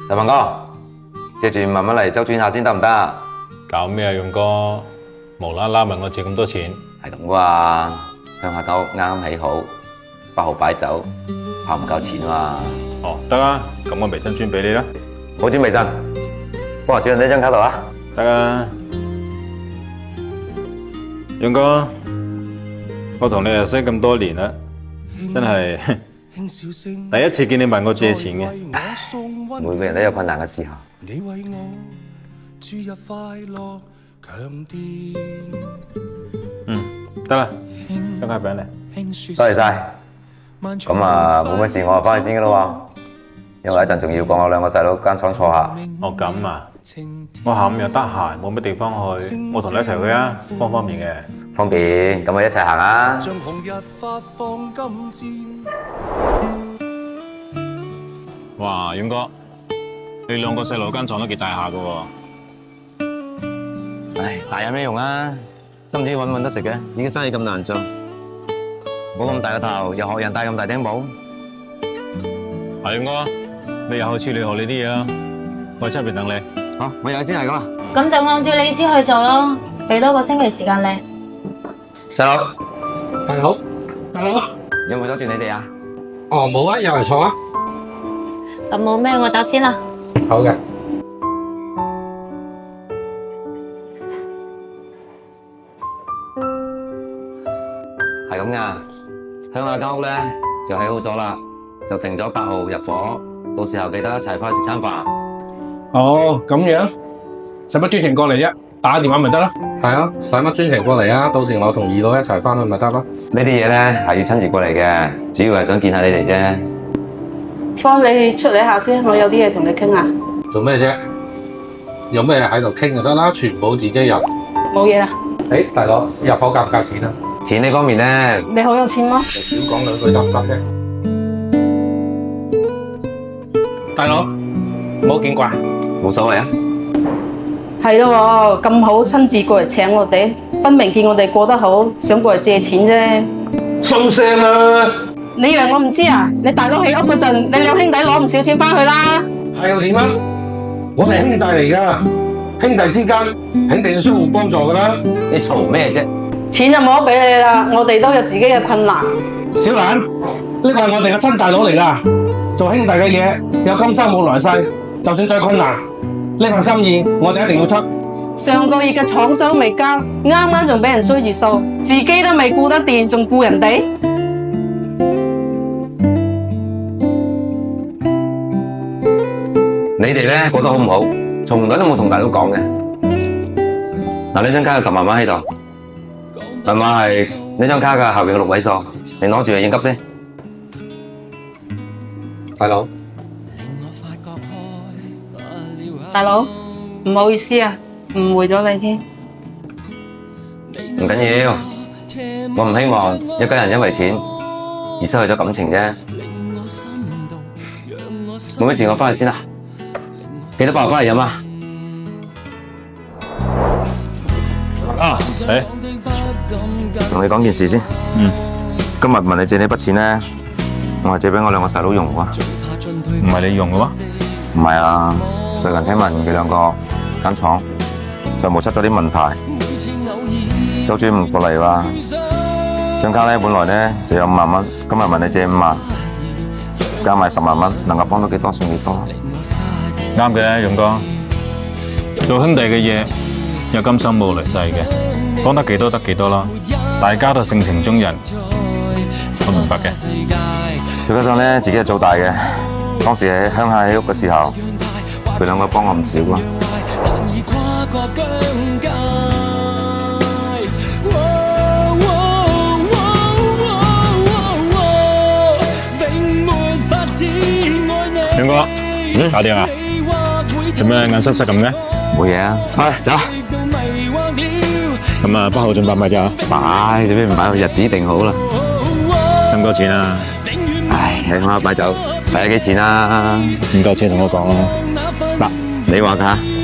大鵬哥，借住慢慢嚟周轉下先得唔得啊？搞咩啊，勇哥？無啦啦問我借咁多錢？係咁啩，鄉下間屋啱啱起好，8號擺酒，怕唔夠錢嘛。哦，得啊，咁我微信轉俾你啦。好轉微信，幫我轉呢張卡度啊。得啊，勇哥，我同你認識咁多年啦，真係第一次見你問我借錢嘅。每個人都有困難嘅時候。你為我注入快樂強電。得啦，張卡俾你。多謝晒。咁啊，冇乜事，我就翻去先噶咯喎。因為一陣仲要過我兩個細佬間廠坐下。哦咁啊，我下午又得閒，冇乜地方去，我同你一齊去啊，方唔方便嘅？方便，咁咪一齊行啊。像紅日發放金箭。哇，勇哥，你兩個細路間廠都幾大下噶喎。唉，大有咩用啊？都唔知揾唔揾得食嘅，而家生意咁難做，冇咁大個頭，又學人戴咁大頂帽。係勇哥，你又去處理好你啲嘢啦，我喺出邊等你。好，我有先係咁啊。咁就按照你意思去做咯，俾多個星期時間你。細佬，係好，大佬。有冇阻住你哋啊？哦，冇啊，入嚟坐啊。咁冇咩，我走先啦。好嘅。係咁噶，鄉下間屋咧就起好咗啦，就定咗8號入伙，到時候記得一齊翻去食餐飯。哦，咁樣，使乜專程過嚟啫？打電話咪得咯。係啊，使乜專程過嚟啊？到時我同二佬一齊翻去咪得咯。呢啲嘢咧係要親自過嚟嘅，主要係想見下你哋啫。方，你出嚟下先，我有啲嘢同你傾啊。做咩啫？有咩喺度傾就得啦，全部自己入。冇嘢啦。誒，大佬，入伙夾唔夾錢啊？錢呢方面咧，你好有錢嗎？少講兩句得唔得啫？大佬，唔好見怪。冇所謂啊。係咯喎，咁好親自過嚟請我哋，分明見我哋過得好，想過嚟借錢啫。收聲啦！你以為我唔知啊？你大佬起屋嗰陣，你兩兄弟攞唔少錢翻去啦。係又點啊？我哋兄弟嚟噶，兄弟之間肯定要相互幫助噶啦。你嘈咩啫？錢就冇得俾你啦，我哋都有自己嘅困難。小蘭，呢個係我哋嘅親大佬嚟噶，做兄弟嘅嘢有今生冇來世，就算再困難，呢份心意我哋一定要出。上個月嘅廠租未交，啱啱仲俾人追住數，自己都未顧得掂，仲顧人哋。你哋咧過得好唔好？從來都冇同大佬講嘅。嗱，呢張卡有10萬蚊喺度，密碼係呢張卡嘅後邊嘅6位數，你攞住去應急先。大佬，大佬，唔好意思啊，誤會咗你添。唔緊要，我唔希望一家人因為錢而失去咗感情啫。冇乜事，我翻去先啦。記得幫我翻嚟飲啊！啊，誒，同你講件事先。今日問你借呢筆錢咧，我係借俾我兩個細佬用嘅。唔係你用嘅咩？唔係啊，最近聽聞佢兩個間廠財務出咗啲問題，周轉唔過嚟喎。張卡咧本來咧就有5萬蚊，今日問你借5萬，加埋10萬蚊，能夠幫到幾多算幾多。啱嘅，勇哥，做兄弟嘅嘢有今生冇來世嘅，幫得幾多得幾多啦，大家都性情中人，我明白嘅。再加上咧自己係做大嘅，當時喺鄉下起屋嘅時候，佢兩個幫我唔少啊。勇哥，搞掂啊？做咩眼濕濕咁嘅？冇嘢啊，走。咁啊，8號盡擺咪啫？擺，做咩唔擺？日子定好啦。咁多錢啊？唉，喺鄉下擺酒，使咗幾錢啊？唔夠錢同我講啊！嗱，你話㗎？